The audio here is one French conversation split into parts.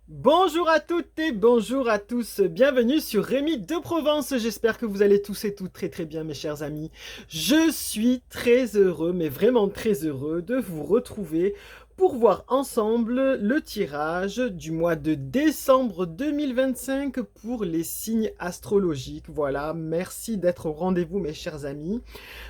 Bonjour à toutes et bonjour à tous, bienvenue sur Rémi de Provence, j'espère que vous allez tous et toutes très très bien mes chers amis. Je suis très heureux, mais vraiment très heureux de vous retrouver pour voir ensemble le tirage du mois de décembre 2025 pour les signes astrologiques. Voilà, merci d'être au rendez-vous mes chers amis.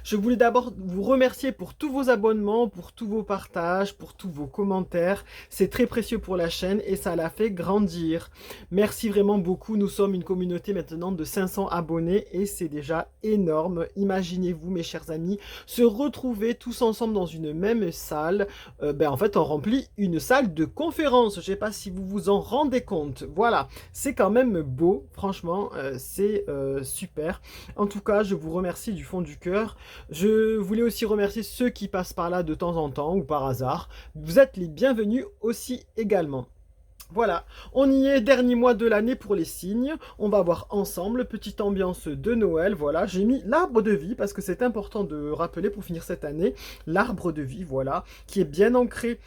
Je voulais d'abord vous remercier pour tous vos abonnements, pour tous vos partages, pour tous vos commentaires. C'est très précieux pour la chaîne et ça la fait grandir. Merci vraiment beaucoup. Nous sommes une communauté maintenant de 500 abonnés et c'est déjà énorme. Imaginez-vous, mes chers amis, se retrouver tous ensemble dans une même salle. En fait, on remplit une salle de conférence. Je ne sais pas si vous vous en rendez compte. Voilà, c'est quand même beau. Franchement, c'est super. En tout cas, je vous remercie du fond du cœur. Je voulais aussi remercier ceux qui passent par là de temps en temps ou par hasard. Vous êtes les bienvenus aussi également. Voilà, on y est, dernier mois de l'année pour les signes. On va voir ensemble, petite ambiance de Noël. Voilà, j'ai mis l'arbre de vie parce que c'est important de rappeler pour finir cette année. L'arbre de vie, voilà, qui est bien ancré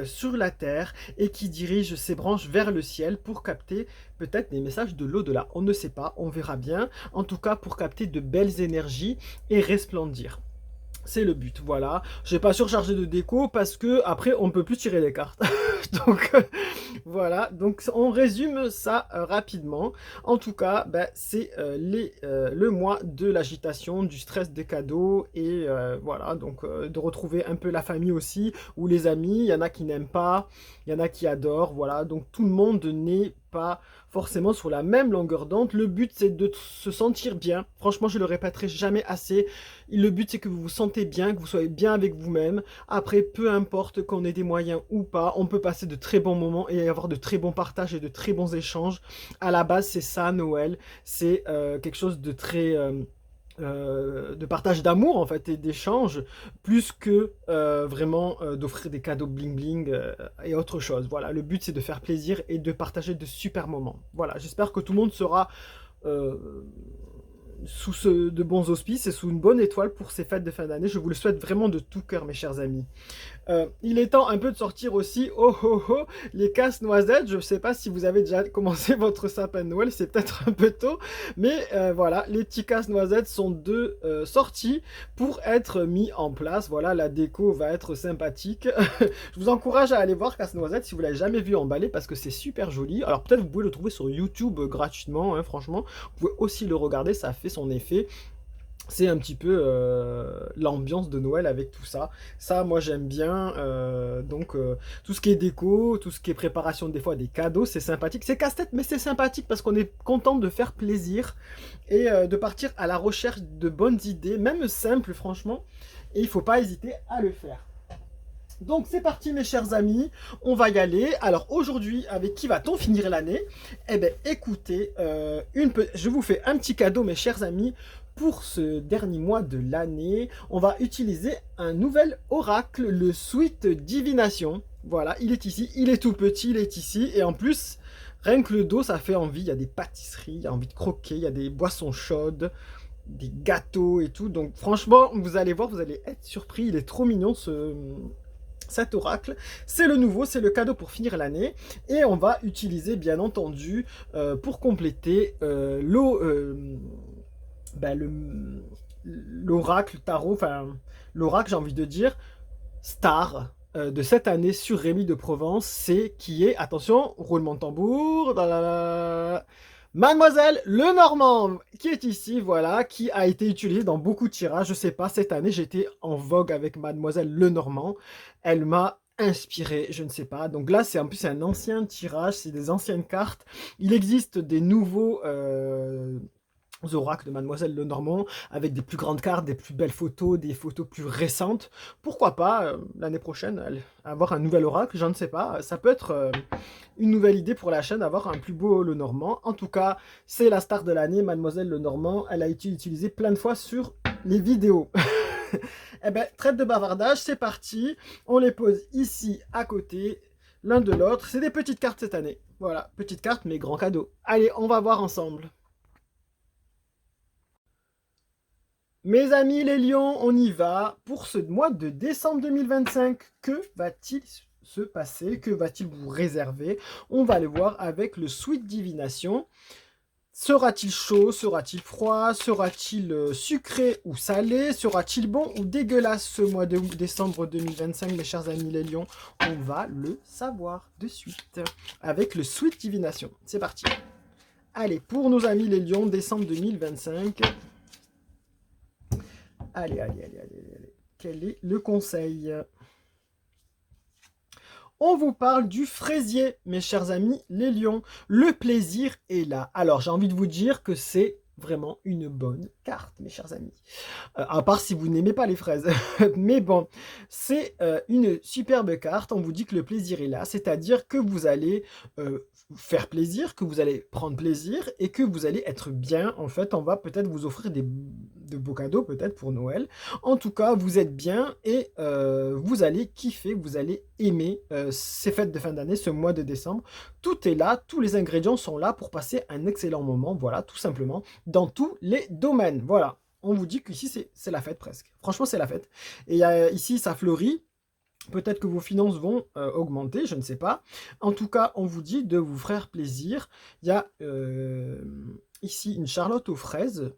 sur la terre et qui dirige ses branches vers le ciel pour capter peut-être des messages de l'au-delà. On ne sait pas, on verra bien. En tout cas, pour capter de belles énergies et resplendir. C'est le but, voilà. Je n'ai pas surchargé de déco parce que après on ne peut plus tirer les cartes. Donc voilà, donc on résume ça rapidement. En tout cas, c'est le mois de l'agitation, du stress des cadeaux et voilà, donc de retrouver un peu la famille aussi ou les amis. Il y en a qui n'aiment pas, il y en a qui adorent, voilà. Donc tout le monde n'est pas forcément sur la même longueur d'onde. Le but c'est de se sentir bien. Franchement, je le répéterai jamais assez. Le but c'est que vous vous sentez bien, que vous soyez bien avec vous-même. Après, peu importe qu'on ait des moyens ou pas, on peut passer de très bons moments et avoir de très bons partages et de très bons échanges. À la base, c'est ça Noël. C'est quelque chose de très de partage d'amour en fait et d'échange plus que vraiment d'offrir des cadeaux bling bling et autre chose. Voilà, le but c'est de faire plaisir et de partager de super moments. Voilà, j'espère que tout le monde sera euh, de bons auspices et sous une bonne étoile pour ces fêtes de fin d'année. Je vous le souhaite vraiment de tout cœur mes chers amis. Il est temps un peu de sortir aussi, oh oh oh, les casse-noisettes. Je ne sais pas si vous avez déjà commencé votre sapin de Noël, c'est peut-être un peu tôt, mais voilà, les petits casse-noisettes sont de sortie pour être mis en place. Voilà, la déco va être sympathique. Je vous encourage à aller voir casse-noisette si vous l'avez jamais vu emballé parce que c'est super joli. Alors peut-être vous pouvez le trouver sur YouTube gratuitement, hein, franchement. Vous pouvez aussi le regarder, ça fait son effet. C'est un petit peu l'ambiance de Noël avec tout ça. Ça, moi, j'aime bien. Tout ce qui est déco, tout ce qui est préparation des fois des cadeaux, c'est sympathique. C'est casse-tête, mais c'est sympathique parce qu'on est content de faire plaisir et de partir à la recherche de bonnes idées, même simples, franchement. Et il ne faut pas hésiter à le faire. Donc c'est parti mes chers amis, on va y aller. Alors aujourd'hui, avec qui va-t-on finir l'année? Eh bien écoutez, je vous fais un petit cadeau mes chers amis. Pour ce dernier mois de l'année, on va utiliser un nouvel oracle, le Sweet Divination. Voilà, il est ici, il est tout petit, il est ici. Et en plus, rien que le dos, ça fait envie. Il y a des pâtisseries, il y a envie de croquer, il y a des boissons chaudes, des gâteaux et tout. Donc franchement, vous allez voir, vous allez être surpris. Il est trop mignon cet oracle. C'est le nouveau, c'est le cadeau pour finir l'année. Et on va utiliser, bien entendu, pour compléter l'oracle tarot, enfin, l'oracle, j'ai envie de dire, star de cette année sur Rémi de Provence, c'est qui est, attention, roulement de tambour, Mademoiselle Lenormand, qui est ici, voilà, qui a été utilisée dans beaucoup de tirages. Je sais pas, cette année, j'étais en vogue avec Mademoiselle Lenormand. Elle m'a inspiré, je ne sais pas. Donc là, c'est en plus un ancien tirage, c'est des anciennes cartes. Il existe des nouveaux oracles de Mademoiselle Lenormand avec des plus grandes cartes, des plus belles photos, des photos plus récentes. Pourquoi pas l'année prochaine avoir un nouvel oracle, je ne sais pas. Ça peut être une nouvelle idée pour la chaîne, avoir un plus beau Lenormand. En tout cas, c'est la star de l'année, Mademoiselle Lenormand. Elle a été utilisée plein de fois sur les vidéos. Eh bien, trêve de bavardage, c'est parti. On les pose ici à côté, l'un de l'autre. C'est des petites cartes cette année. Voilà, petites cartes, mais grand cadeau. Allez, on va voir ensemble. Mes amis les lions, on y va. Pour ce mois de décembre 2025, que va-t-il se passer? Que va-t-il vous réserver? On va le voir avec le Sweet Divination. Sera-t-il chaud? Sera-t-il froid? Sera-t-il sucré ou salé? Sera-t-il bon ou dégueulasse ce mois de décembre 2025, mes chers amis les lions? On va le savoir de suite avec le Sweet Divination. C'est parti. Allez, pour nos amis les lions, décembre 2025. Allez. Quel est le conseil? On vous parle du fraisier, mes chers amis les lions. Le plaisir est là. Alors, j'ai envie de vous dire que c'est vraiment une bonne carte, mes chers amis. À part si vous n'aimez pas les fraises. Mais bon, c'est une superbe carte. On vous dit que le plaisir est là, c'est-à-dire que vous allez faire plaisir, que vous allez prendre plaisir et que vous allez être bien. En fait, on va peut-être vous offrir de beaux cadeaux, peut-être pour Noël. En tout cas, vous êtes bien et vous allez kiffer, vous allez aimer ces fêtes de fin d'année, ce mois de décembre. Tout est là, tous les ingrédients sont là pour passer un excellent moment, voilà, tout simplement, dans tous les domaines. Voilà, on vous dit qu'ici, c'est la fête presque. Franchement, c'est la fête. Et ici, ça fleurit. Peut-être que vos finances vont augmenter, je ne sais pas. En tout cas, on vous dit de vous faire plaisir. Il y a ici une Charlotte aux fraises,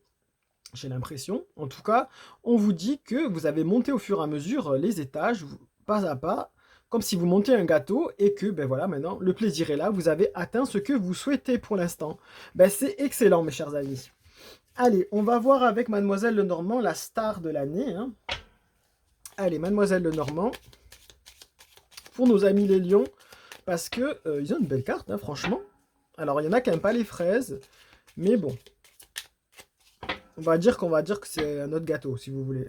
j'ai l'impression. En tout cas, on vous dit que vous avez monté au fur et à mesure les étages, pas à pas, comme si vous montiez un gâteau et que, ben voilà, maintenant, le plaisir est là. Vous avez atteint ce que vous souhaitez pour l'instant. Ben, c'est excellent, mes chers amis. Allez, on va voir avec Mademoiselle Lenormand, la star de l'année. Hein. Allez, Mademoiselle Lenormand. Pour nos amis les lions, parce que ils ont une belle carte, hein, franchement. Alors, il y en a qui n'aiment pas les fraises, mais bon. On va dire que c'est un autre gâteau, si vous voulez.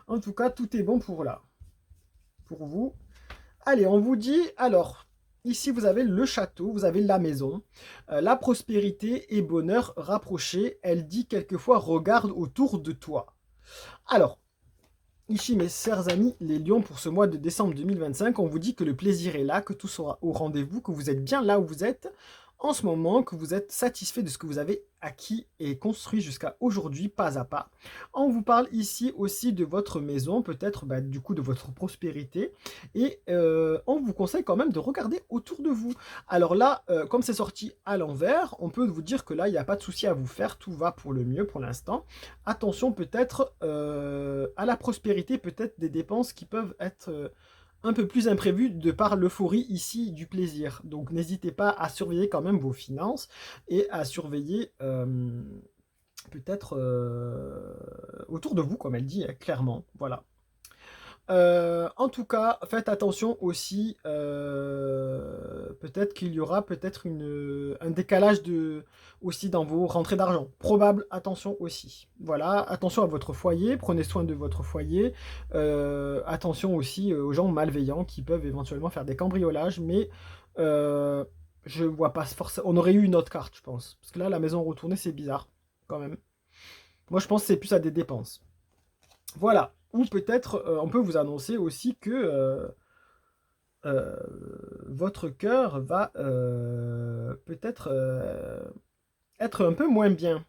En tout cas, tout est bon pour là. Pour vous. Allez, on vous dit, alors, ici, vous avez le château, vous avez la maison. La prospérité et bonheur rapprochés. Elle dit quelquefois, regarde autour de toi. Alors, ici, mes chers amis, les lions, pour ce mois de décembre 2025, on vous dit que le plaisir est là, que tout sera au rendez-vous, que vous êtes bien là où vous êtes en ce moment, que vous êtes satisfait de ce que vous avez acquis et construit jusqu'à aujourd'hui, pas à pas. On vous parle ici aussi de votre maison, peut-être du coup de votre prospérité, et on vous conseille quand même de regarder autour de vous. Alors là, comme c'est sorti à l'envers, on peut vous dire que là, il n'y a pas de souci à vous faire, tout va pour le mieux pour l'instant. Attention peut-être à la prospérité, peut-être des dépenses qui peuvent être un peu plus imprévues de par l'euphorie ici du plaisir. Donc n'hésitez pas à surveiller quand même vos finances et à surveiller peut-être autour de vous, comme elle dit clairement. Voilà. En tout cas, faites attention aussi, peut-être qu'il y aura peut-être un décalage aussi dans vos rentrées d'argent. Probable, attention aussi. Voilà, attention à votre foyer, prenez soin de votre foyer. Attention aussi aux gens malveillants qui peuvent éventuellement faire des cambriolages, mais je vois pas forcément. On aurait eu une autre carte, je pense. Parce que là, la maison retournée, c'est bizarre, quand même. Moi, je pense que c'est plus à des dépenses. Voilà. Ou peut-être, on peut vous annoncer aussi que votre cœur va peut-être être un peu moins bien.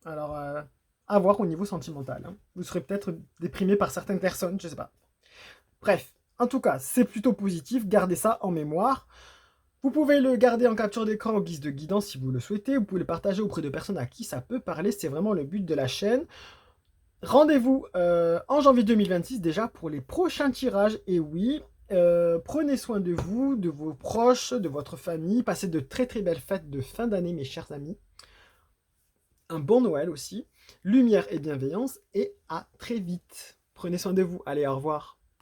Alors, à voir au niveau sentimental. Hein. Vous serez peut-être déprimé par certaines personnes, je ne sais pas. Bref, en tout cas, c'est plutôt positif. Gardez ça en mémoire. Vous pouvez le garder en capture d'écran en guise de guidance si vous le souhaitez. Vous pouvez le partager auprès de personnes à qui ça peut parler. C'est vraiment le but de la chaîne. Rendez-vous en janvier 2026 déjà pour les prochains tirages. Et oui, prenez soin de vous, de vos proches, de votre famille. Passez de très très belles fêtes de fin d'année, mes chers amis. Un bon Noël aussi. Lumière et bienveillance. Et à très vite. Prenez soin de vous. Allez, au revoir.